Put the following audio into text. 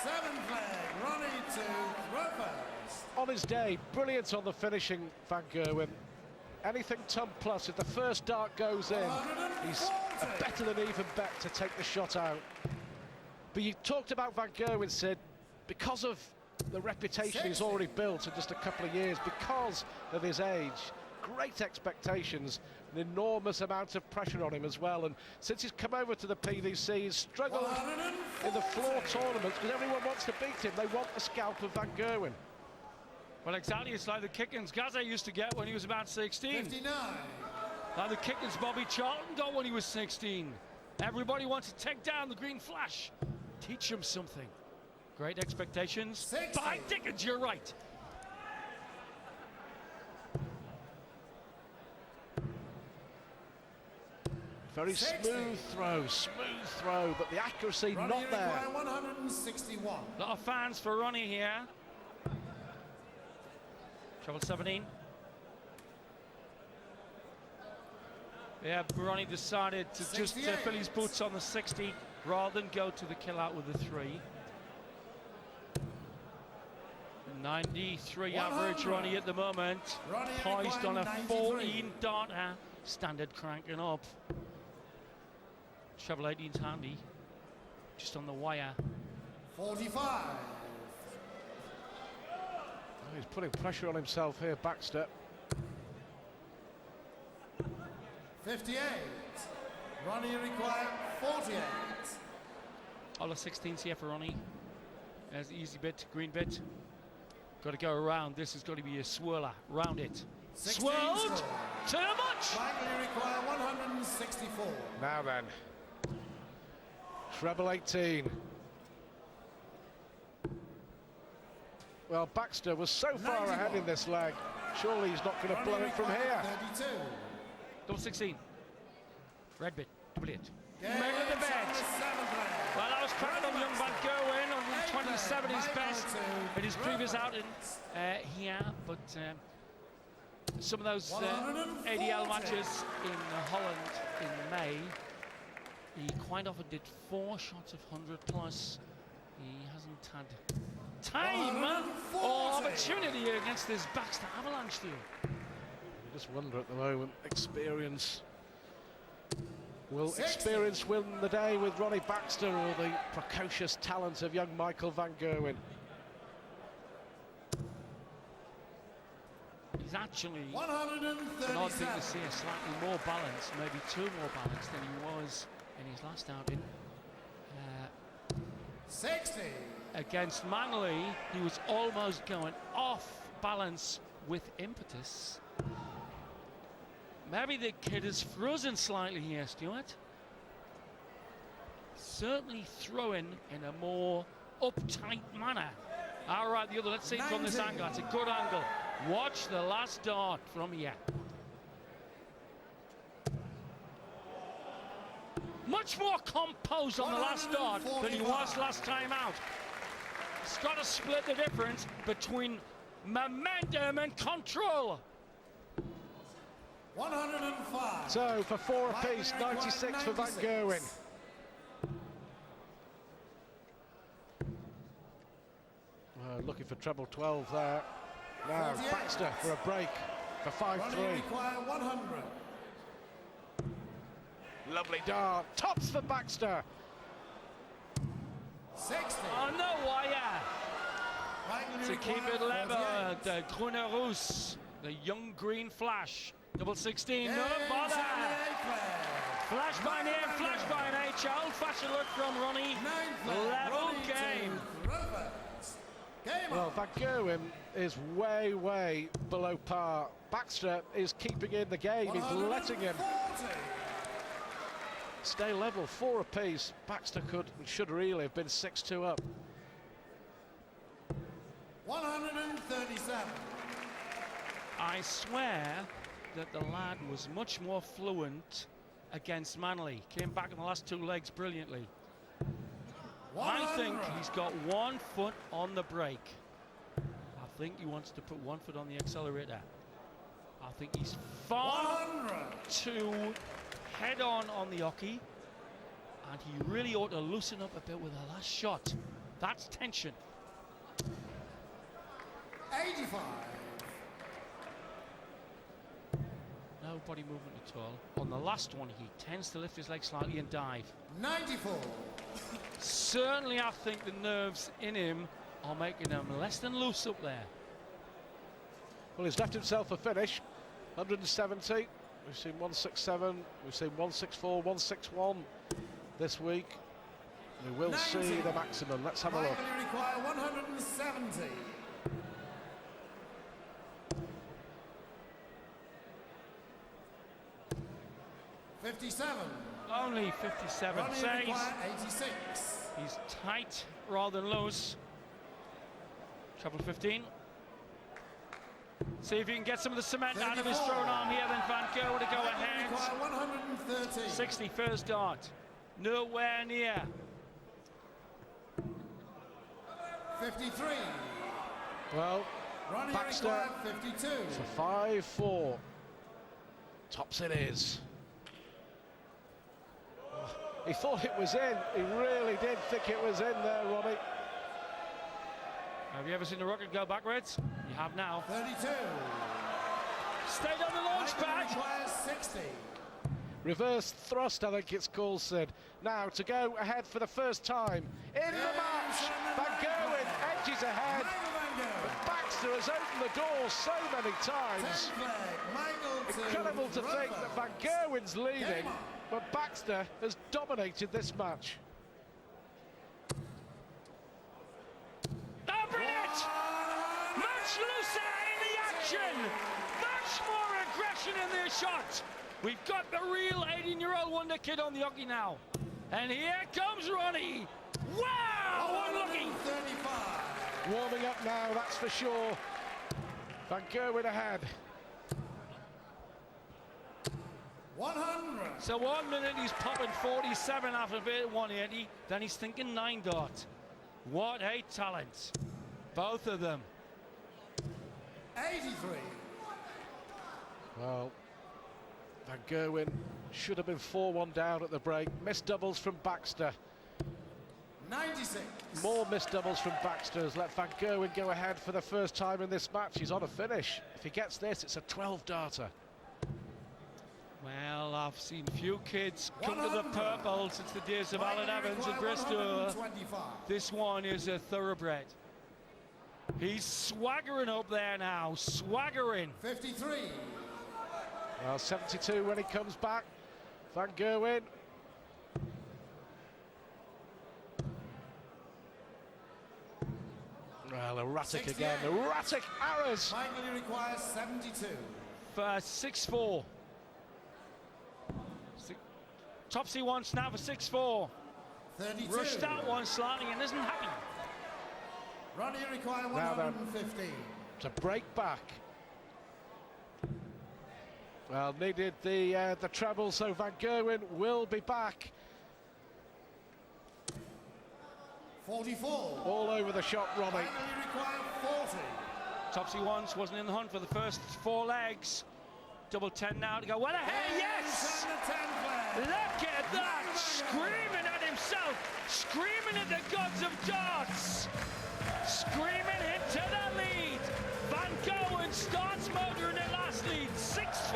Seven flag, Ronnie to throw first. On his day, brilliant on the finishing, Van Gerwen. Anything ton plus, if the first dart goes in, he's a better than even bet to take the shot out. But you talked about Van Gerwen, Sid, because of the reputation he's already built in just a couple of years, because of his age, great expectations, an enormous amount of pressure on him as well. And since he's come over to the PDC, he's struggled in the floor tournaments because everyone wants to beat him. They want the scalp of Van Gerwen. Well, exactly. It's like the kickings Gaza used to get when he was about 16. 59. Like the kickings Bobby Charlton got when he was 16. Everybody wants to take down the green flash. Teach him something. Great expectations. 60. By Dickens, you're right. Very 60. smooth throw, but the accuracy Ronnie not there. 161. A lot of fans for Ronnie here. Treble 17. Yeah, Ronnie decided to just fill his boots on the 60 rather than go to the kill out with the 3. 93 average Ronnie at the moment. Poised on a 14 darter. Standard cranking up. Treble 18's handy. Just on the wire. 45. He's putting pressure on himself here, Baxter. 58. Ronnie required 48. All the 16s here for Ronnie. There's the easy bit, green bit. Got to go around. This has got to be a swirler. Round it. Swirled! Too much! Likely require 164. Now then. Treble 18. Well, Baxter was so far 91. ahead in this leg. Surely he's not going to blow it from here. 32. Double 16. Red bit. Double it. Game Middle of the bed. flag. Well, that was cracking on young Van Gerwen on 27 his best in his previous outing here, but some of those ADL matches in Holland in May, he quite often did 4 shots of 100 plus. He hasn't had time or opportunity against this Baxter Avalanche team. You just wonder at the moment, experience. Will experience win the day with Ronnie Baxter or the precocious talent of young Michael Van Gerwen? He's actually 137. an odd thing to see, a slightly more balanced, maybe 2 more balanced than he was in his last outing. 60. Against Manly, he was almost going off balance with impetus. Maybe the kid is frozen slightly here, Stuart. Certainly throwing in a more uptight manner. All right, the other, let's see it from this angle. It's a good angle. Watch the last dart from here. Much more composed on the last dart than he was last time out. He's got to split the difference between momentum and control. 105. So for 4 apiece, 96 for Van Gerwen. Looking for treble 12 there. Now 48. Baxter for a break for 5-3. Ronnie require 100. Lovely dart. Tops for Baxter. 60. On the wire to keep it level. The Grüne Russe, the young green flash. Double 16, no bother. Flash by name, flash by nature. Old-fashioned look from Ronnie. Level game. Well, Van Gerwen is way below par. Baxter is keeping in the game. He's letting him stay level. 4 apiece. Baxter could and should really have been 6-2 up. 137. I swear that the lad was much more fluent against Manly. Came back in the last 2 legs brilliantly. 100. I think he's got 1 foot on the brake. I think he wants to put 1 foot on the accelerator. I think he's far 100. too head on the hockey, and he really ought to loosen up a bit with the last shot. That's tension. 85. No body movement at all. On the last one, he tends to lift his leg slightly and dive. 94. Certainly, I think the nerves in him are making him less than loose up there. Well, he's left himself a finish. 170. We've seen 167. We've seen 164, 161 this week. We will 90. see the maximum. Let's have a look. Michael, you require 170. Only 57 Ronnie, you says. require 86. He's tight rather than loose. Treble 15. See if you can get some of the cement out of his 34. thrown arm here, then Van Gerwen to go Michael, you ahead. require 130. 60 first dart. Nowhere near. 53. Well, Ronnie, you Baxter require 52. for 5-4. Tops it is. He thought it was in. He really did think it was in there, Ronnie. Have you ever seen a rocket go backwards? You have now. 32. Stayed on the launch Michael, you pad. require 60. Reverse thrust, I think it's called, Sid. Now to go ahead for the first time in the match. Van Gerwen edges ahead. Michael Van Gerwen. Baxter has opened the door so many times. 10 flag. Michael Incredible to think that Van Gerwen's leading, Game on. but Baxter has dominated this match. Oh, brilliant! Much looser in the action. Much more aggression in their shot. We've got the real 18-year-old wonder kid on the hockey now. And here comes Ronnie. Wow, unlucky. 135. Warming up now, that's for sure. Van Gerwen ahead. 100. So 1 minute he's popping 47 after a bit 180. Then he's thinking 9 dot. What a talent. Both of them. 83. Well, Van Gerwen should have been 4-1 down at the break. Missed doubles from Baxter. 96. More missed doubles from Baxter has let Van Gerwen go ahead for the first time in this match. He's on a finish. If he gets this, it's a 12-darter. Well, I've seen few kids come to the 100. purple since the days of Alan Evans and Bristol. 125. This one is a thoroughbred. He's swaggering up there now, swaggering. 53. Well, 72 when he comes back. Van Gerwen. Well, erratic 68. again. Erratic arrows. Michael, you require 72. For 6-4. Topsy wants now for 6-4. 32. Rushed that one slightly and isn't happy. Ronnie, you require Now then. 115. To break back. Well, needed the treble, so Van Gerwen will be back. 44. All over the shot, Ronnie. Michael, you require 40. Topsy once wasn't in the hunt for the first 4 legs. Double 10 now to go. Well ahead, yes! And the 10 flag. Look at that! Screaming at himself! Screaming at the gods of darts! Screaming into the lead! Van Gerwen starts motoring it last lead, 6-4!